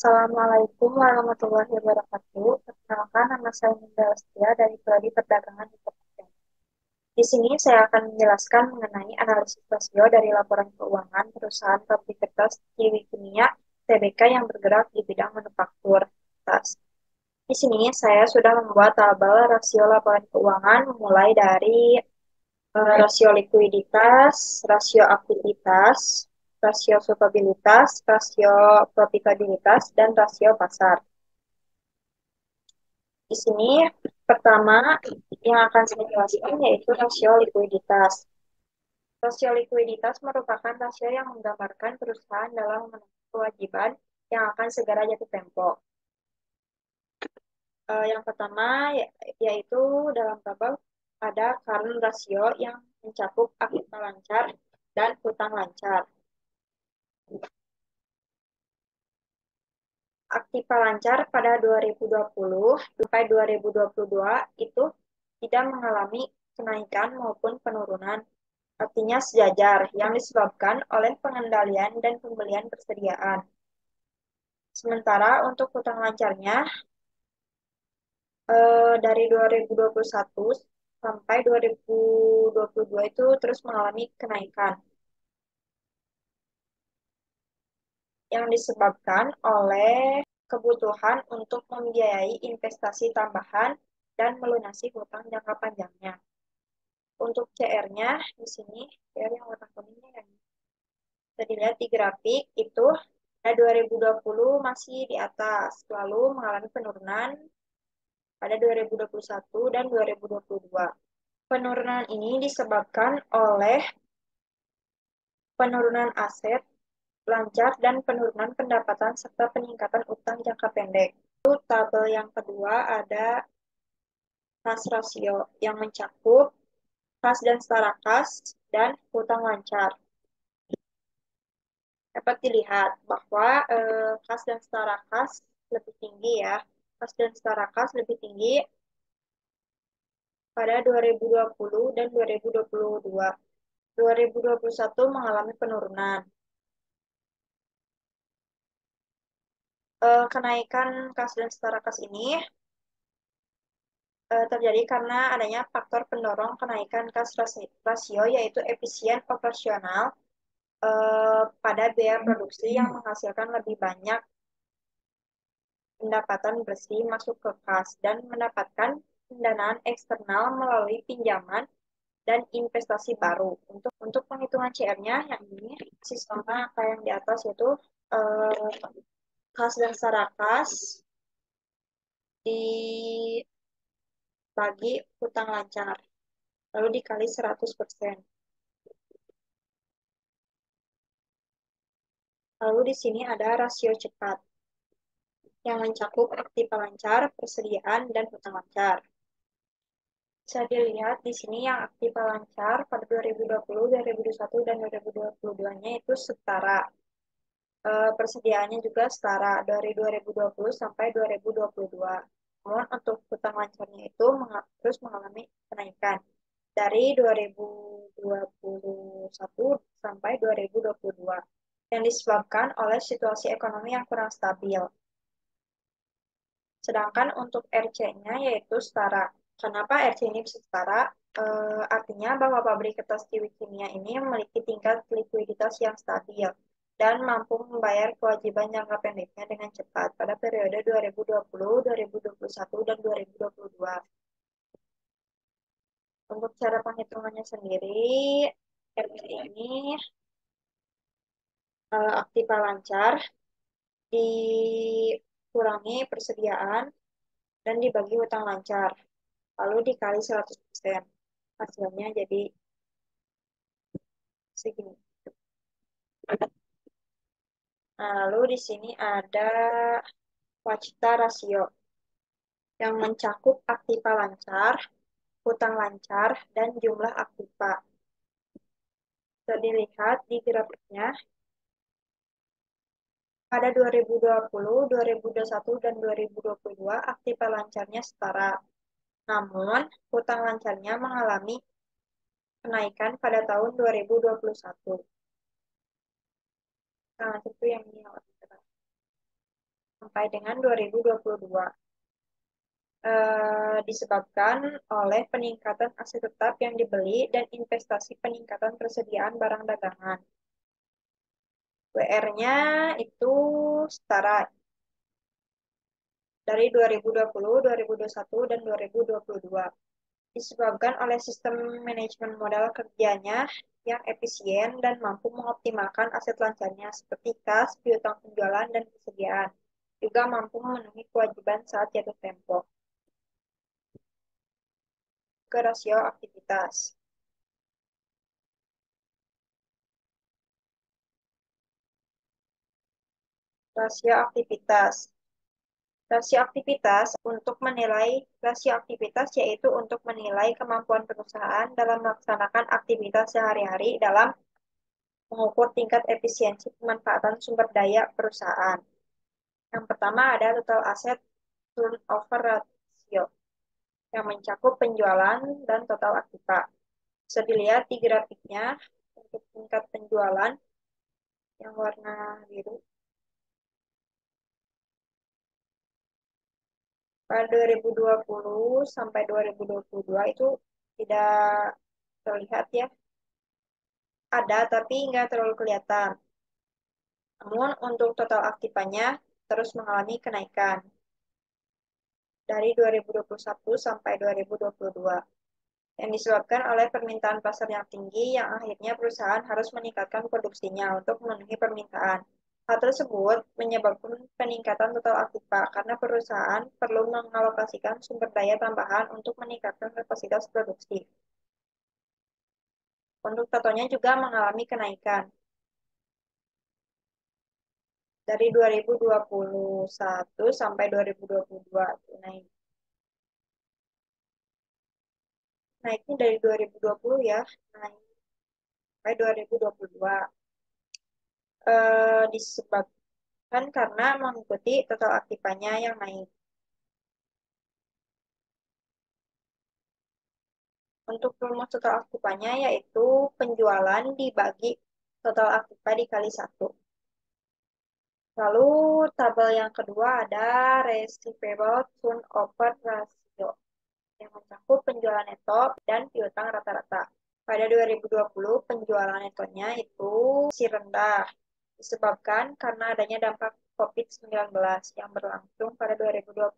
Assalamualaikum warahmatullahi wabarakatuh. Perkenalkan, nama saya Ninda Lastia dari Prodi Perdagangan di Kementerian. Di sini saya akan menjelaskan mengenai analisis rasio dari laporan keuangan perusahaan pabrik kertas Kiwi Kimia Tbk yang bergerak di bidang manufaktur kertas. Di sini saya sudah membuat tabel rasio laporan keuangan mulai dari rasio likuiditas, rasio aktivitas, rasio solvabilitas, rasio profitabilitas, dan rasio pasar. Di sini pertama yang akan saya jelaskan yaitu rasio likuiditas. Rasio likuiditas merupakan rasio yang menggambarkan perusahaan dalam memenuhi kewajiban yang akan segera jatuh tempo. Yang pertama yaitu dalam tabel ada current rasio yang mencakup aktiva lancar dan hutang lancar. Aktiva lancar pada 2020 sampai 2022 itu tidak mengalami kenaikan maupun penurunan, artinya sejajar yang disebabkan oleh pengendalian dan pembelian persediaan. Sementara untuk hutang lancarnya dari 2021 sampai 2022 itu terus mengalami kenaikan yang disebabkan oleh kebutuhan untuk membiayai investasi tambahan dan melunasi hutang jangka panjangnya. Untuk CR-nya di sini, CR yang warna kuningnya yang bisa dilihat di grafik itu pada 2020 masih di atas, lalu mengalami penurunan pada 2021 dan 2022. Penurunan ini disebabkan oleh penurunan aset lancar dan penurunan pendapatan serta peningkatan utang jangka pendek. Itu tabel yang kedua ada kas rasio yang mencakup kas dan setara kas dan hutang lancar. Dapat dilihat bahwa kas dan setara kas lebih tinggi ya. Kas dan setara kas lebih tinggi pada 2020 dan 2022. 2021 mengalami penurunan. Kenaikan kas dan setara kas ini terjadi karena adanya faktor pendorong kenaikan kas rasio yaitu efisien operasional pada biaya produksi yang menghasilkan lebih banyak pendapatan bersih masuk ke kas dan mendapatkan pendanaan eksternal melalui pinjaman dan investasi baru. Untuk penghitungan CR-nya yang ini sistemnya kayak yang di atas yaitu eh, kas dan setara kas dibagi hutang lancar lalu dikali 100%. Lalu di sini ada rasio cepat yang mencakup aktiva lancar, persediaan, dan hutang lancar. Bisa dilihat di sini yang aktiva lancar pada 2020, 2021, dan 2022-nya itu setara. Persediaannya juga setara dari 2020 sampai 2022. Namun untuk hutang lancarnya itu terus mengalami kenaikan dari 2021 sampai 2022 yang disebabkan oleh situasi ekonomi yang kurang stabil. Sedangkan untuk RC-nya yaitu setara. Kenapa RC ini bisa setara? Artinya bahwa pabrik kertas Kiwi Kimia ini memiliki tingkat likuiditas yang stabil dan mampu membayar kewajiban jangka pendeknya dengan cepat pada periode 2020, 2021, dan 2022. Untuk cara penghitungannya sendiri, RC ini aktiva lancar dikurangi persediaan dan dibagi hutang lancar. Lalu dikali 100%. Hasilnya jadi segini. Nah, lalu di sini ada wacita rasio yang mencakup aktiva lancar, hutang lancar, dan jumlah aktiva. Bisa dilihat di grafiknya, pada 2020, 2021, dan 2022 aktiva lancarnya setara. Namun, hutang lancarnya mengalami kenaikan pada tahun 2021. Nah, itu yang ini. sampai dengan 2022. Disebabkan oleh peningkatan aset tetap yang dibeli dan investasi peningkatan persediaan barang dagangan. WR-nya itu setara dari 2020, 2021, dan 2022. Disebabkan oleh sistem manajemen modal kerjanya yang efisien dan mampu mengoptimalkan aset lancarnya seperti kas, piutang penjualan, dan persediaan. Juga mampu memenuhi kewajiban saat jatuh tempo. Ke rasio aktivitas. Rasio aktivitas. Rasio aktivitas yaitu untuk menilai kemampuan perusahaan dalam melaksanakan aktivitas sehari-hari dalam mengukur tingkat efisiensi pemanfaatan sumber daya perusahaan. Yang pertama ada total asset turnover ratio yang mencakup penjualan dan total aktiva. Bisa dilihat di grafiknya untuk tingkat penjualan yang warna biru. Pada 2020 sampai 2022 itu tidak terlihat ya. Ada tapi nggak terlalu kelihatan. Namun untuk total aktifanya terus mengalami kenaikan dari 2021 sampai 2022 yang disebabkan oleh permintaan pasar yang tinggi yang akhirnya perusahaan harus meningkatkan produksinya untuk memenuhi permintaan. Hal tersebut menyebabkan peningkatan total aktiva karena perusahaan perlu mengalokasikan sumber daya tambahan untuk meningkatkan kapasitas produksi. Untuk totalnya juga mengalami kenaikan dari 2021 sampai 2022 naik. Naiknya dari 2020 ya, naik sampai 2022. Disebabkan karena mengikuti total aktifanya yang naik. Untuk rumus total aktifanya yaitu penjualan dibagi total aktiva dikali 1. Lalu tabel yang kedua ada receivable turnover ratio yang mencakup penjualan neto dan piutang rata-rata. Pada 2020 penjualan netonya itu masih rendah disebabkan karena adanya dampak COVID-19 yang berlangsung pada 2020,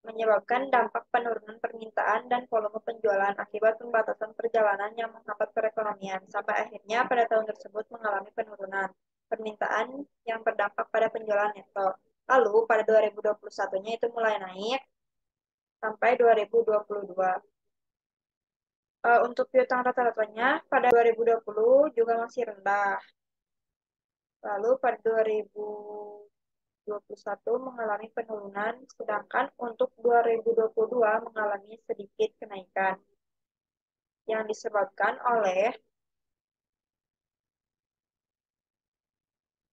menyebabkan dampak penurunan permintaan dan volume penjualan akibat pembatasan perjalanan yang menghambat perekonomian, sampai akhirnya pada tahun tersebut mengalami penurunan permintaan yang berdampak pada penjualan neto. Lalu pada 2021-nya itu mulai naik sampai 2022. Untuk piutang rata-ratanya pada 2020 juga masih rendah. Lalu pada 2021 mengalami penurunan, sedangkan untuk 2022 mengalami sedikit kenaikan yang disebabkan oleh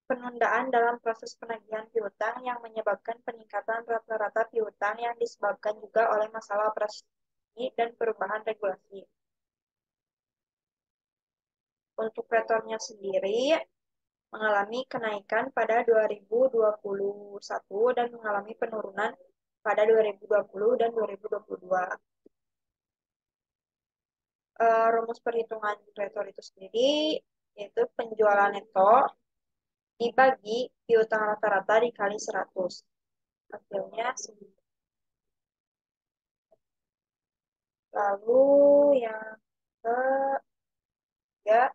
penundaan dalam proses penagihan piutang yang menyebabkan peningkatan rata-rata piutang yang disebabkan juga oleh masalah operasi dan perubahan regulasi. Untuk return-nya sendiri mengalami kenaikan pada 2021 dan mengalami penurunan pada 2020 dan 2022. Rumus perhitungan retur itu sendiri yaitu penjualan neto dibagi piutang rata-rata dikali 100. Hasilnya segini. Lalu yang ketiga,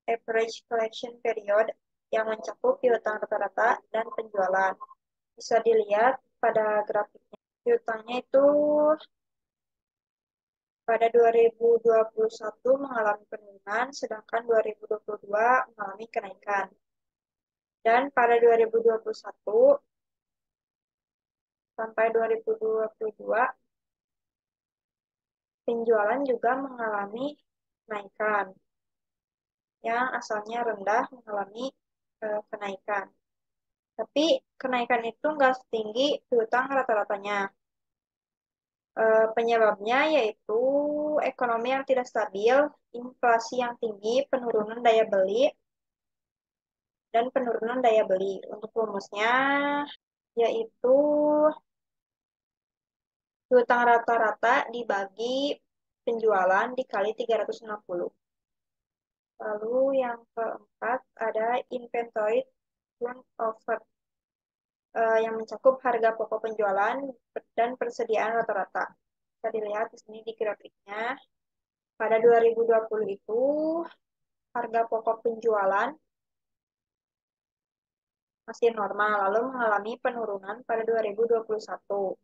average collection period yang mencakup piutang rata-rata dan penjualan. Bisa dilihat pada grafiknya. Piutangnya itu pada 2021 mengalami penurunan, sedangkan 2022 mengalami kenaikan. Dan pada 2021 sampai 2022, penjualan juga mengalami kenaikan. Yang asalnya rendah mengalami kenaikan. Tapi kenaikan itu nggak setinggi piutang rata-ratanya. Penyebabnya yaitu ekonomi yang tidak stabil, inflasi yang tinggi, penurunan daya beli, dan penurunan daya beli. Untuk rumusnya yaitu piutang rata-rata dibagi penjualan dikali 360. Lalu yang keempat ada inventory turnover, yang mencakup harga pokok penjualan dan persediaan rata-rata. Bisa dilihat di sini di grafiknya. Pada 2020 itu harga pokok penjualan masih normal, lalu mengalami penurunan pada 2021.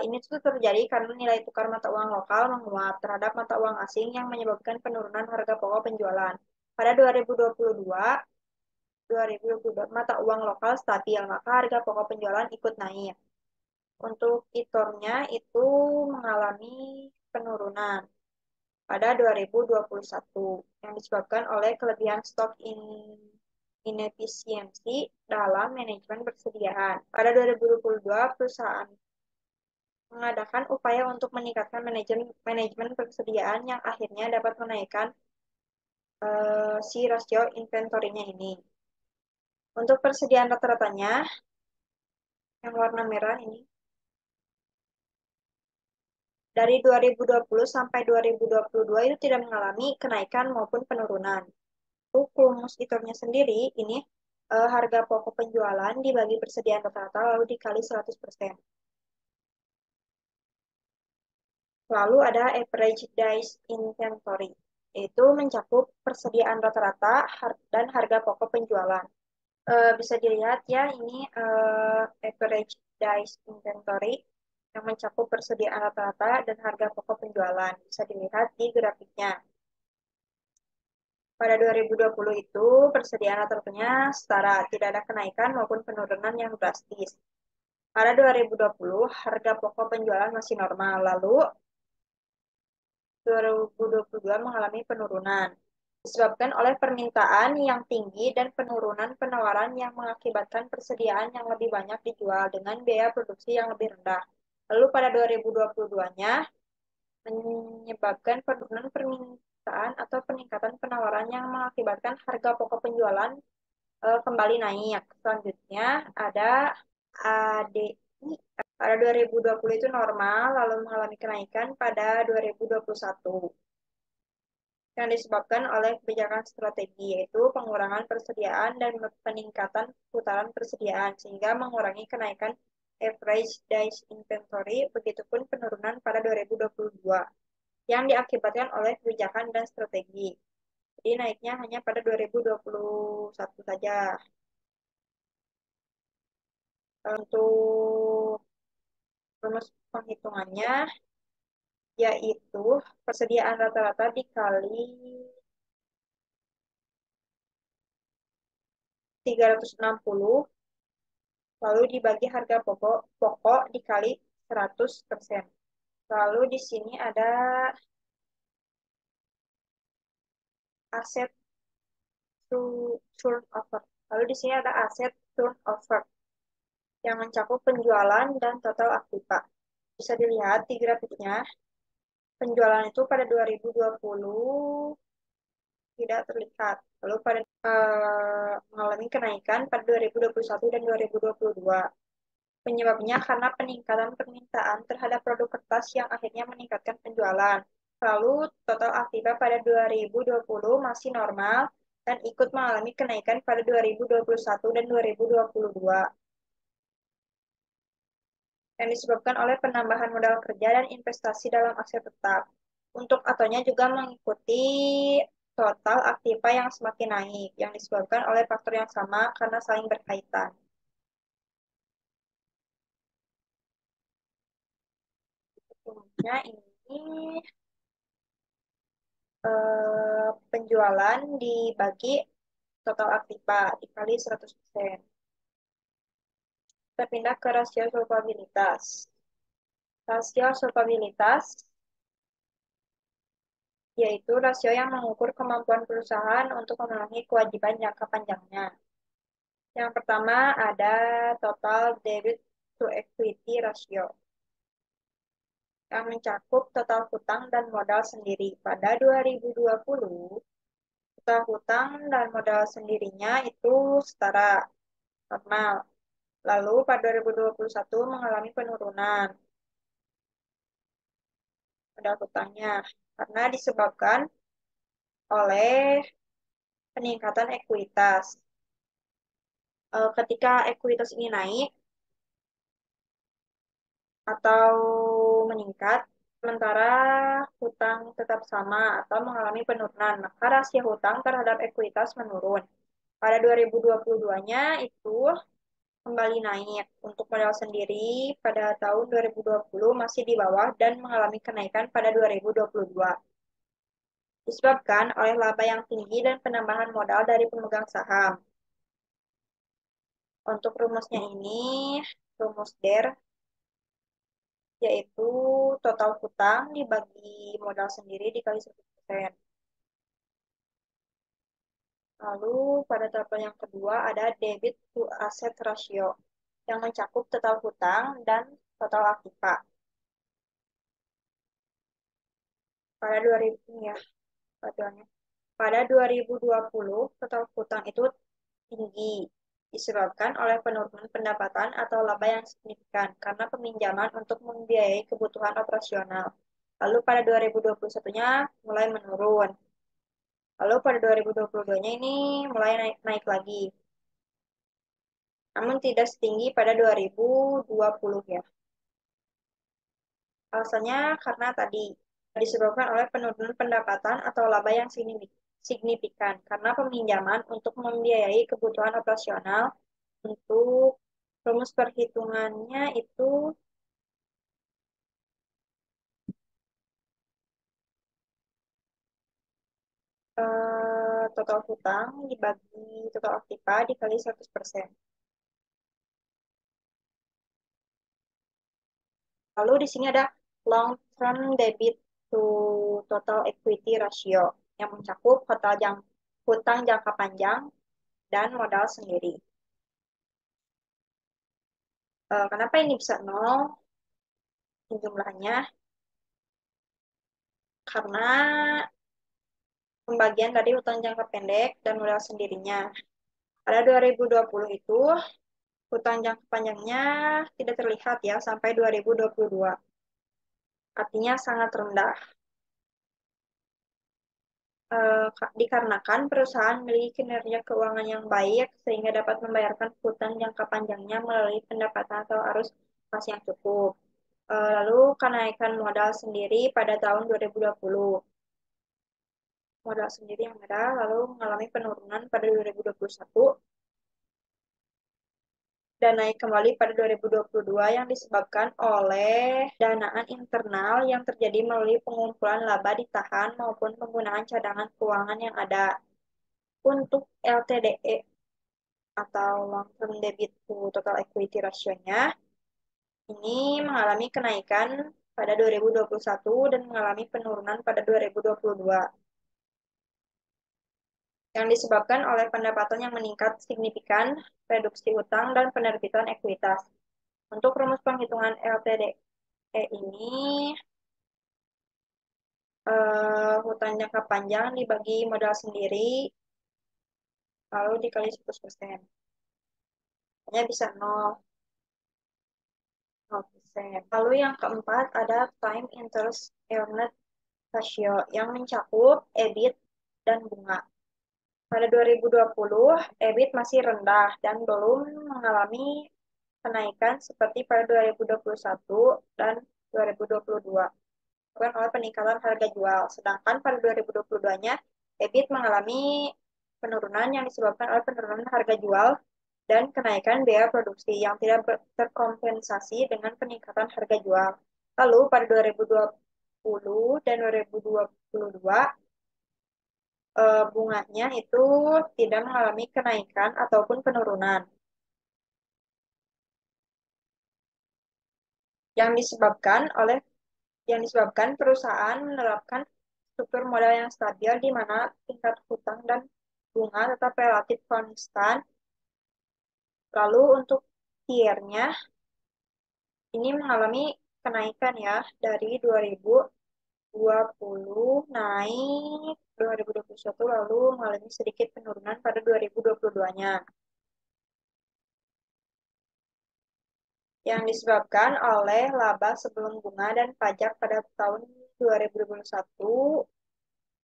Ini tuh terjadi karena nilai tukar mata uang lokal menguat terhadap mata uang asing yang menyebabkan penurunan harga pokok penjualan. Pada 2022 mata uang lokal stabil, maka harga pokok penjualan ikut naik. Untuk itornya itu mengalami penurunan pada 2021 yang disebabkan oleh kelebihan stok inefisiensi dalam manajemen persediaan. Pada 2022, perusahaan mengadakan upaya untuk meningkatkan manajemen persediaan yang akhirnya dapat menaikkan si rasio inventorinya ini. Untuk persediaan rata-ratanya, yang warna merah ini, dari 2020 sampai 2022 itu tidak mengalami kenaikan maupun penurunan. Rumus iturnya sendiri, ini harga pokok penjualan dibagi persediaan rata-rata lalu dikali 100%. Lalu ada average days inventory, yaitu mencakup persediaan rata-rata dan harga pokok penjualan. Bisa dilihat ya, ini average days inventory yang mencakup persediaan rata-rata dan harga pokok penjualan. Bisa dilihat di grafiknya. Pada 2020 itu persediaan rata-ratanya setara, tidak ada kenaikan maupun penurunan yang drastis. Pada 2020 harga pokok penjualan masih normal, lalu 2022 mengalami penurunan disebabkan oleh permintaan yang tinggi dan penurunan penawaran yang mengakibatkan persediaan yang lebih banyak dijual dengan biaya produksi yang lebih rendah. Lalu pada 2022-nya menyebabkan penurunan permintaan atau peningkatan penawaran yang mengakibatkan harga pokok penjualan kembali naik. Selanjutnya ada ADI. Pada 2020 itu normal, lalu mengalami kenaikan pada 2021 yang disebabkan oleh kebijakan strategi, yaitu pengurangan persediaan dan peningkatan putaran persediaan, sehingga mengurangi kenaikan average days inventory, begitupun penurunan pada 2022, yang diakibatkan oleh kebijakan dan strategi. Jadi naiknya hanya pada 2021 saja. Untuk rumus penghitungannya, yaitu persediaan rata-rata dikali 360 lalu dibagi harga pokok pokok dikali 100%. Lalu di sini ada aset turnover. Lalu di sini ada aset turnover yang mencakup penjualan dan total aktiva. Bisa dilihat di grafiknya, penjualan itu pada 2020 tidak terlihat. Lalu pada mengalami kenaikan pada 2021 dan 2022. Penyebabnya karena peningkatan permintaan terhadap produk kertas yang akhirnya meningkatkan penjualan. Lalu total aktiva pada 2020 masih normal dan ikut mengalami kenaikan pada 2021 dan 2022 yang disebabkan oleh penambahan modal kerja dan investasi dalam aset tetap. Untuk atonya juga mengikuti total aktiva yang semakin naik yang disebabkan oleh faktor yang sama karena saling berkaitan. Umumnya ini penjualan dibagi total aktiva dikali 100%. Kita pindah ke rasio solvabilitas. Rasio solvabilitas yaitu rasio yang mengukur kemampuan perusahaan untuk memenuhi kewajiban jangka panjangnya. Yang pertama ada total debit to equity ratio yang mencakup total hutang dan modal sendiri. Pada 2020, Total hutang dan modal sendirinya itu setara, normal. Lalu pada 2021 mengalami penurunan modal hutangnya karena disebabkan oleh peningkatan ekuitas. Ketika ekuitas ini naik atau meningkat, sementara hutang tetap sama atau mengalami penurunan, maka rasio hutang terhadap ekuitas menurun. Pada 2022-nya itu kembali naik. Untuk modal sendiri pada tahun 2020 masih di bawah dan mengalami kenaikan pada 2022. Disebabkan oleh laba yang tinggi dan penambahan modal dari pemegang saham. Untuk rumusnya ini, rumus DER, yaitu total hutang dibagi modal sendiri dikali 100%. Lalu pada tabel yang kedua ada debit to asset ratio yang mencakup total hutang dan total aktiva. Pada 2000 ya, tabelnya. Pada 2020, total hutang itu tinggi disebabkan oleh penurunan pendapatan atau laba yang signifikan karena peminjaman untuk membiayai kebutuhan operasional. Lalu pada 2021-nya mulai menurun. Lalu pada 2022-nya ini mulai naik lagi. Namun tidak setinggi pada 2020 ya. Alasannya karena tadi disebabkan oleh penurunan pendapatan atau laba yang signifikan karena peminjaman untuk membiayai kebutuhan operasional. Untuk rumus perhitungannya itu total hutang dibagi total aktiva dikali 100%. Lalu di sini ada long term debit to total equity ratio yang mencakup hutang jangka panjang dan modal sendiri. Kenapa ini bisa nol jumlahnya? Karena pembagian dari hutang jangka pendek dan modal sendirinya. Pada 2020 itu, hutang jangka panjangnya tidak terlihat ya sampai 2022. Artinya sangat rendah. Dikarenakan perusahaan memiliki kinerja keuangan yang baik sehingga dapat membayarkan hutang jangka panjangnya melalui pendapatan atau arus kas yang cukup. Lalu kenaikan modal sendiri pada tahun 2020. Modal sendiri yang ada lalu mengalami penurunan pada 2021 dan naik kembali pada 2022 yang disebabkan oleh danaan internal yang terjadi melalui pengumpulan laba ditahan maupun penggunaan cadangan keuangan yang ada. Untuk LTDE atau long term debit to total equity ratio-nya ini mengalami kenaikan pada 2021 dan mengalami penurunan pada 2022 yang disebabkan oleh pendapatan yang meningkat signifikan, reduksi utang, dan penerbitan ekuitas. Untuk rumus penghitungan LTDE ini, hutang jangka panjang dibagi modal sendiri, lalu dikali 100%. Hanya bisa 0%. Lalu yang keempat ada time interest earned ratio yang mencakup EBIT dan bunga. Pada 2020, EBIT masih rendah dan belum mengalami kenaikan seperti pada 2021 dan 2022 disebabkan oleh peningkatan harga jual. Sedangkan pada 2022-nya, EBIT mengalami penurunan yang disebabkan oleh penurunan harga jual dan kenaikan biaya produksi yang tidak terkompensasi dengan peningkatan harga jual. Lalu pada 2020 dan 2022, bunganya itu tidak mengalami kenaikan ataupun penurunan yang disebabkan perusahaan menerapkan struktur modal yang stabil di mana tingkat hutang dan bunga tetap relatif konstan. Lalu untuk tiernya ini mengalami kenaikan ya dari 2000 2020 naik 2021 lalu mengalami sedikit penurunan pada 2022-nya yang disebabkan oleh laba sebelum bunga dan pajak pada tahun 2021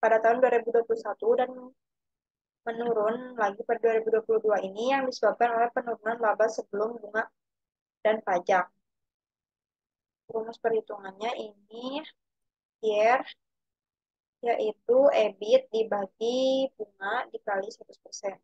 tahun 2021 dan menurun lagi pada 2022 ini yang disebabkan oleh penurunan laba sebelum bunga dan pajak. Rumus perhitungannya ini year yaitu EBIT dibagi bunga dikali 100%.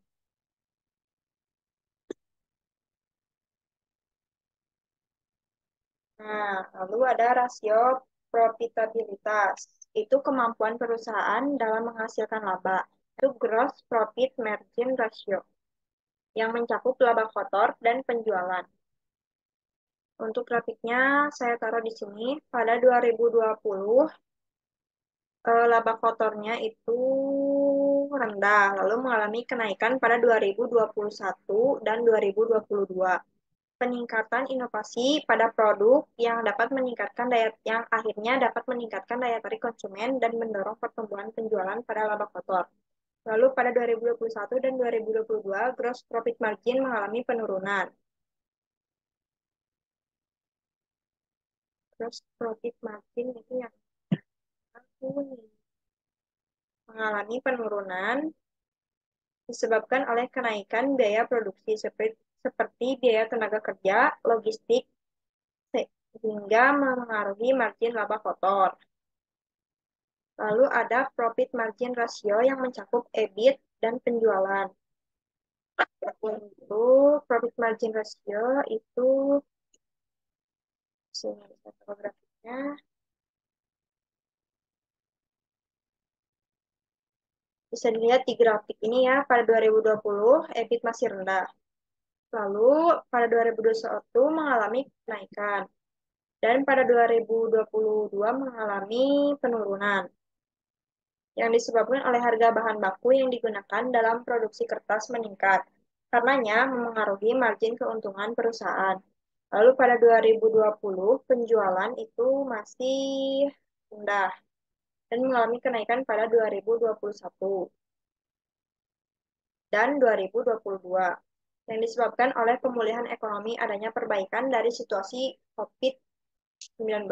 Nah, lalu ada rasio profitabilitas. Itu kemampuan perusahaan dalam menghasilkan laba. Itu gross profit margin ratio yang mencakup laba kotor dan penjualan. Untuk grafiknya saya taruh di sini. Pada 2020 laba kotornya itu rendah, lalu mengalami kenaikan pada 2021 dan 2022. Peningkatan inovasi pada produk yang dapat meningkatkan yang akhirnya dapat meningkatkan daya tarik konsumen dan mendorong pertumbuhan penjualan pada laba kotor. Lalu pada 2021 dan 2022, gross profit margin mengalami penurunan. Gross profit margin itu yang aku nih mengalami penurunan disebabkan oleh kenaikan biaya produksi seperti biaya tenaga kerja, logistik, sehingga memengaruhi margin laba kotor. Lalu ada profit margin ratio yang mencakup EBIT dan penjualan. Untuk profit margin ratio itu sini saya grafiknya. Bisa dilihat di grafik ini ya, pada 2020 EBIT masih rendah. Lalu pada 2021 mengalami kenaikan. Dan pada 2022 mengalami penurunan yang disebabkan oleh harga bahan baku yang digunakan dalam produksi kertas meningkat. Karenanya memengaruhi margin keuntungan perusahaan. Lalu pada 2020 penjualan itu masih rendah dan mengalami kenaikan pada 2021 dan 2022 yang disebabkan oleh pemulihan ekonomi adanya perbaikan dari situasi COVID-19.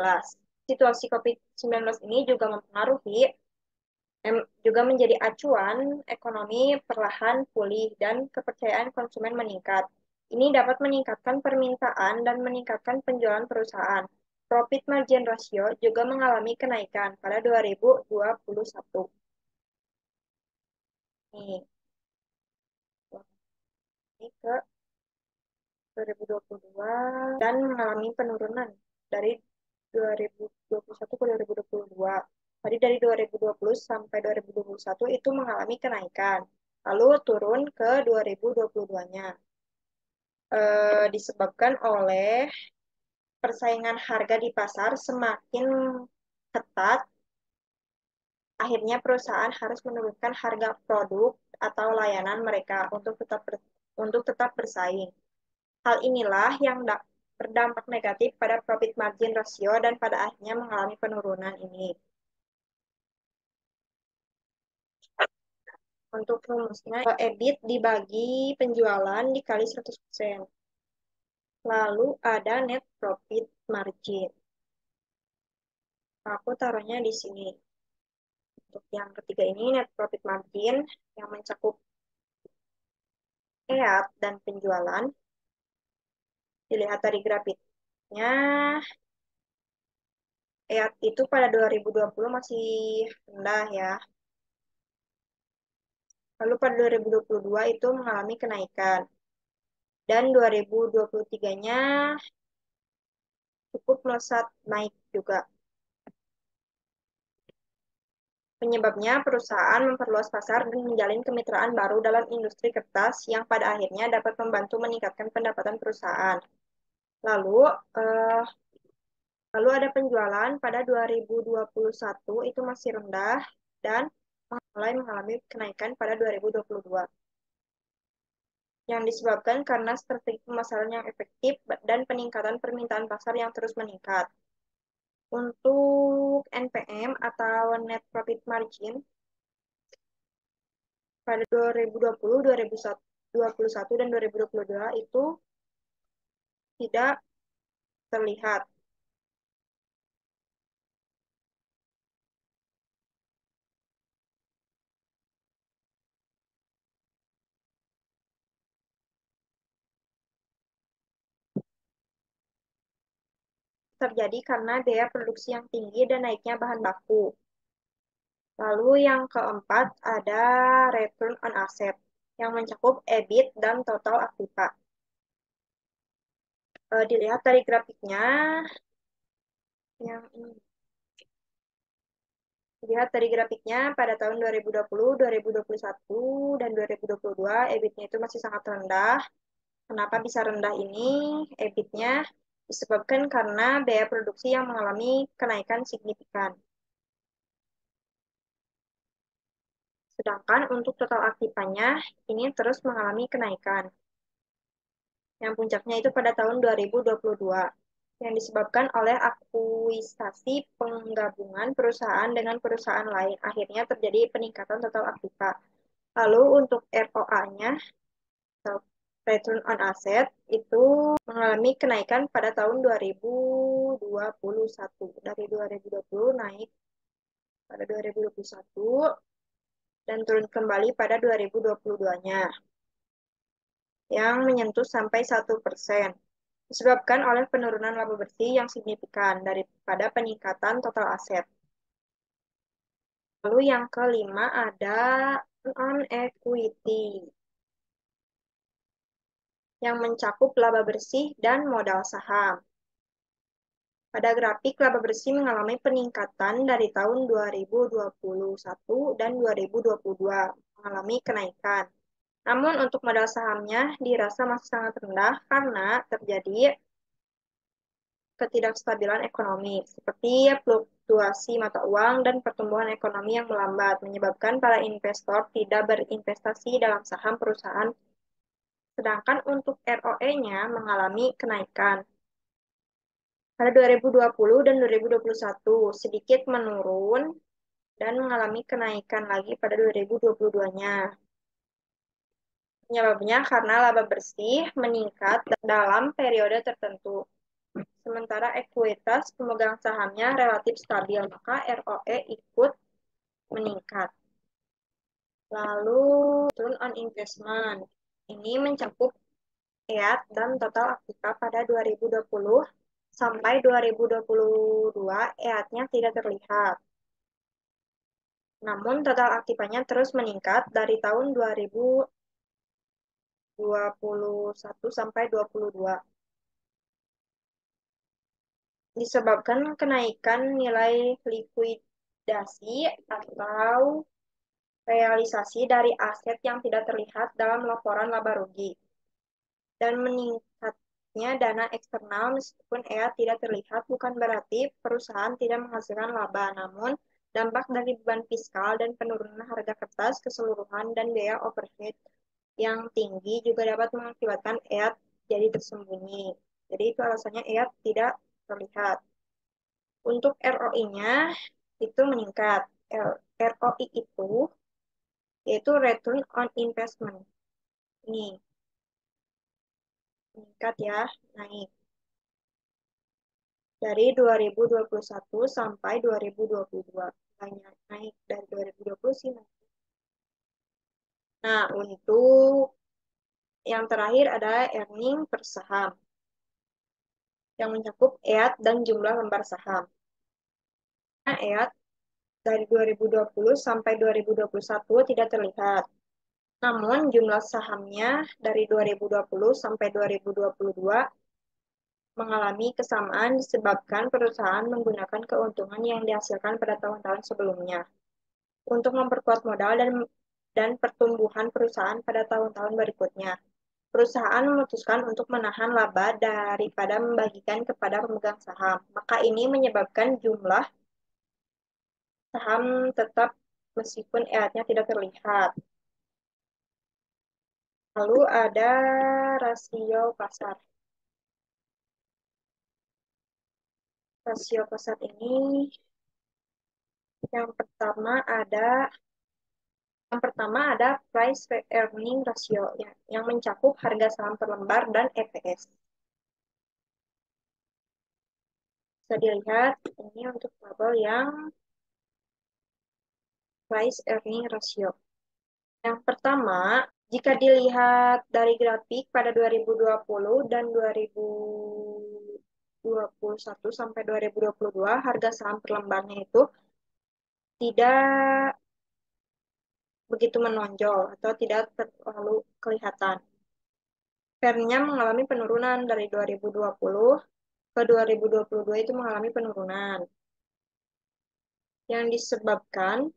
Situasi COVID-19 ini juga mempengaruhi juga menjadi acuan ekonomi perlahan pulih dan kepercayaan konsumen meningkat. Ini dapat meningkatkan permintaan dan meningkatkan penjualan perusahaan. Profit margin ratio juga mengalami kenaikan pada 2021. Nih, ini ke 2022 dan mengalami penurunan dari 2021 ke 2022. Tadi dari 2020 sampai 2021 itu mengalami kenaikan. Lalu turun ke 2022-nya. Disebabkan oleh persaingan harga di pasar semakin ketat, akhirnya perusahaan harus menurunkan harga produk atau layanan mereka untuk tetap bersaing. Hal inilah yang berdampak negatif pada profit margin ratio dan pada akhirnya mengalami penurunan ini. Untuk rumusnya, EBIT dibagi penjualan dikali 100%. Lalu ada net profit margin. Aku taruhnya di sini. Untuk yang ketiga ini net profit margin yang mencakup EAT dan penjualan. Dilihat dari grafiknya, EAT itu pada 2020 masih rendah ya. Lalu pada 2022 itu mengalami kenaikan. Dan 2023-nya cukup melesat naik juga. Penyebabnya perusahaan memperluas pasar dan menjalin kemitraan baru dalam industri kertas yang pada akhirnya dapat membantu meningkatkan pendapatan perusahaan. Lalu, eh, lalu ada penjualan pada 2021 itu masih rendah dan mulai mengalami kenaikan pada 2022 yang disebabkan karena strategi pemasaran yang efektif dan peningkatan permintaan pasar yang terus meningkat. Untuk NPM atau Net Profit Margin pada 2020, 2021, dan 2022 itu tidak terlihat. Terjadi karena biaya produksi yang tinggi dan naiknya bahan baku. Lalu yang keempat ada return on asset yang mencakup EBIT dan total aktiva. Dilihat dari grafiknya, yang ini. Dilihat dari grafiknya pada tahun 2020, 2021, dan 2022, EBIT-nya itu masih sangat rendah. Kenapa bisa rendah ini? EBIT-nya disebabkan karena biaya produksi yang mengalami kenaikan signifikan. Sedangkan untuk total aktifanya ini terus mengalami kenaikan. Yang puncaknya itu pada tahun 2022 yang disebabkan oleh akuisisi penggabungan perusahaan dengan perusahaan lain. Akhirnya terjadi peningkatan total aktiva. Lalu untuk ROA-nya, Return on Asset, itu mengalami kenaikan pada tahun 2021. Dari 2020 naik pada 2021 dan turun kembali pada 2022-nya yang menyentuh sampai 1%. Disebabkan oleh penurunan laba bersih yang signifikan daripada peningkatan total aset. Lalu yang kelima ada non-equity yang mencakup laba bersih dan modal saham. Pada grafik, laba bersih mengalami peningkatan dari tahun 2021 dan 2022, mengalami kenaikan. Namun untuk modal sahamnya dirasa masih sangat rendah karena terjadi ketidakstabilan ekonomi, seperti fluktuasi mata uang dan pertumbuhan ekonomi yang melambat, menyebabkan para investor tidak berinvestasi dalam saham perusahaan, sedangkan untuk ROE-nya mengalami kenaikan. Pada 2020 dan 2021 sedikit menurun dan mengalami kenaikan lagi pada 2022-nya. Penyebabnya karena laba bersih meningkat dalam periode tertentu. Sementara ekuitas pemegang sahamnya relatif stabil, maka ROE ikut meningkat. Lalu, return on investment. Ini mencakup EAT dan total aktiva pada 2020 sampai 2022 EAT-nya tidak terlihat. Namun total aktivanya terus meningkat dari tahun 2021 sampai 2022. Disebabkan kenaikan nilai likuidasi atau realisasi dari aset yang tidak terlihat dalam laporan laba rugi, dan meningkatnya dana eksternal meskipun EA tidak terlihat bukan berarti perusahaan tidak menghasilkan laba, namun dampak dari beban fiskal dan penurunan harga kertas keseluruhan dan biaya overhead yang tinggi juga dapat mengakibatkan EA jadi tersembunyi. Jadi itu alasannya EA tidak terlihat. Untuk ROI-nya itu meningkat. ROI itu yaitu Return on Investment. Ini meningkat ya, naik. Dari 2021 sampai 2022. Banyak naik dari 2020 sih naik. Nah, untuk yang terakhir ada earning per saham yang mencakup EAT dan jumlah lembar saham. Nah, EAT dari 2020 sampai 2021 tidak terlihat. Namun jumlah sahamnya dari 2020 sampai 2022 mengalami kesamaan disebabkan perusahaan menggunakan keuntungan yang dihasilkan pada tahun-tahun sebelumnya untuk memperkuat modal dan pertumbuhan perusahaan pada tahun-tahun berikutnya. Perusahaan memutuskan untuk menahan laba daripada membagikan kepada pemegang saham. Maka ini menyebabkan jumlah saham tetap meskipun EAT-nya tidak terlihat. Lalu ada rasio pasar. Rasio pasar ini yang pertama ada yang pertama ada price earning ratio yang mencakup harga saham per lembar dan EPS. Bisa dilihat ini untuk tabel yang price earning ratio. Yang pertama, jika dilihat dari grafik pada 2020 dan 2021 sampai 2022, harga saham per lembarnya itu tidak begitu menonjol atau tidak terlalu kelihatan. Trendnya mengalami penurunan dari 2020 ke 2022 itu mengalami penurunan yang disebabkan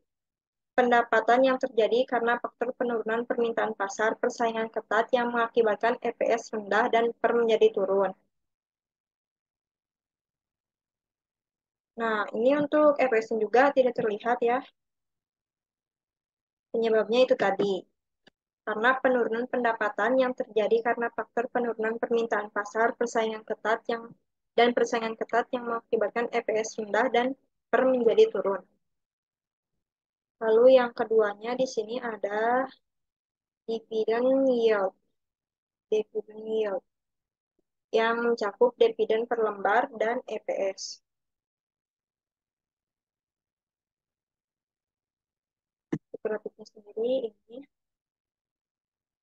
pendapatan yang terjadi karena faktor penurunan permintaan pasar, persaingan ketat yang mengakibatkan EPS rendah dan PER menjadi turun. Nah, ini untuk EPS juga tidak terlihat ya. Penyebabnya itu tadi, karena penurunan pendapatan yang terjadi karena faktor penurunan permintaan pasar, persaingan ketat yang mengakibatkan EPS rendah dan PER menjadi turun. Lalu yang keduanya di sini ada dividen yield. Dividen yield yang mencakup dividen per lembar dan EPS. Grafiknya sendiri ini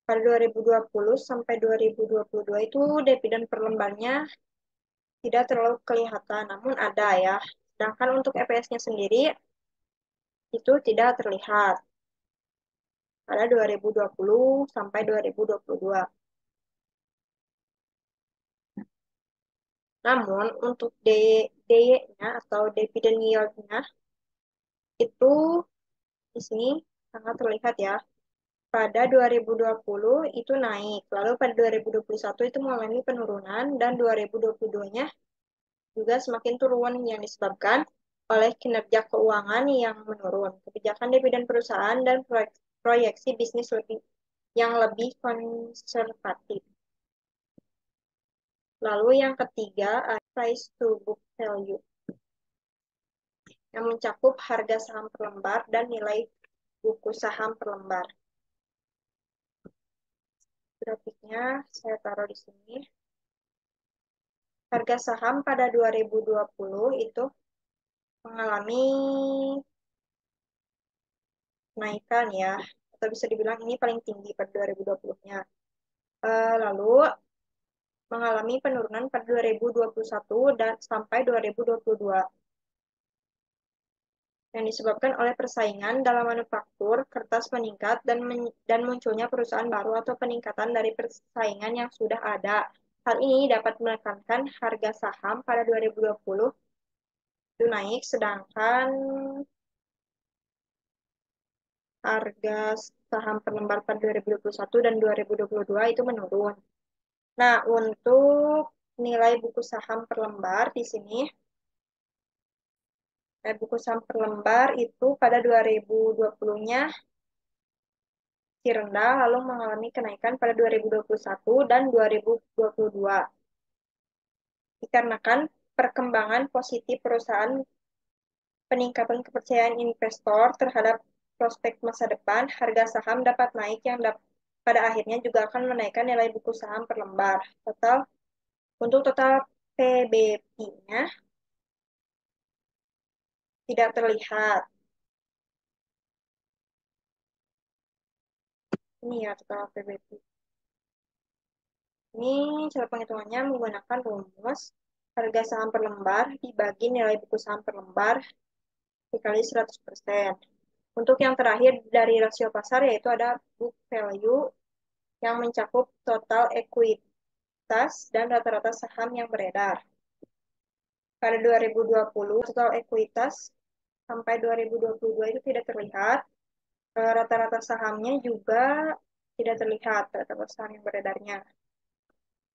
pada 2020 sampai 2022 itu dividen per lembarnya tidak terlalu kelihatan, namun ada ya. Sedangkan untuk EPS-nya sendiri itu tidak terlihat pada 2020 sampai 2022. Namun untuk DY-nya atau dividen yield-nya itu di sini sangat terlihat ya. Pada 2020 itu naik, lalu pada 2021 itu mengalami penurunan dan 2022-nya juga semakin turun yang disebabkan oleh kinerja keuangan yang menurun, kebijakan dividen perusahaan dan proyeksi bisnis yang lebih konservatif. Lalu yang ketiga ada price to book value yang mencakup harga saham per lembar dan nilai buku saham per lembar. Grafiknya saya taruh di sini. Harga saham pada 2020 itu mengalami kenaikan ya, atau bisa dibilang ini paling tinggi pada 2020-nya. Lalu mengalami penurunan pada 2021 dan sampai 2022 yang disebabkan oleh persaingan dalam manufaktur, kertas meningkat, dan munculnya perusahaan baru atau peningkatan dari persaingan yang sudah ada. Hal ini dapat menekankan harga saham pada 2020 itu naik, sedangkan harga saham per lembar pada 2021 dan 2022 itu menurun. Nah, untuk nilai buku saham per lembar di sini, buku saham per lembar itu pada 2020-nya masih rendah, lalu mengalami kenaikan pada 2021 dan 2022. Dikarenakan perkembangan positif perusahaan, peningkatan kepercayaan investor terhadap prospek masa depan, harga saham dapat naik yang pada akhirnya juga akan menaikkan nilai buku saham per lembar. Untuk total PBP-nya tidak terlihat. Ini ya total PBP. Ini cara penghitungannya menggunakan rumus harga saham per lembar dibagi nilai buku saham per lembar dikali 100%. Untuk yang terakhir dari rasio pasar yaitu ada book value yang mencakup total ekuitas dan rata-rata saham yang beredar. Pada 2020, total ekuitas sampai 2022 itu tidak terlihat. Rata-rata sahamnya juga tidak terlihat, rata-rata saham yang beredarnya.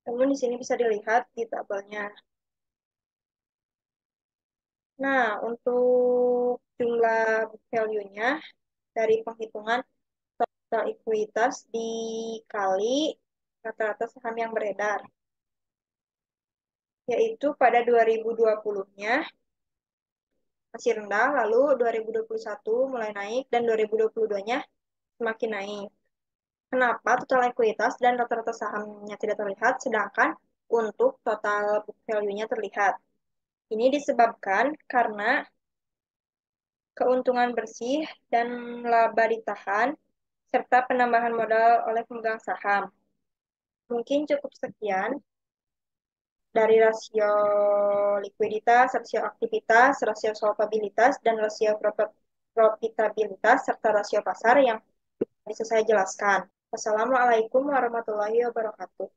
Namun di sini bisa dilihat di tabelnya. Nah, untuk jumlah book value-nya dari penghitungan total ekuitas dikali rata-rata saham yang beredar. yaitu pada 2020-nya masih rendah, lalu 2021 mulai naik, dan 2022-nya semakin naik. Kenapa total ekuitas dan rata-rata sahamnya tidak terlihat, sedangkan untuk total book value-nya terlihat? Ini disebabkan karena keuntungan bersih dan laba ditahan, serta penambahan modal oleh pemegang saham. Mungkin cukup sekian dari rasio likuiditas, rasio aktivitas, rasio solvabilitas, dan rasio profitabilitas, serta rasio pasar yang bisa saya jelaskan. Wassalamualaikum warahmatullahi wabarakatuh.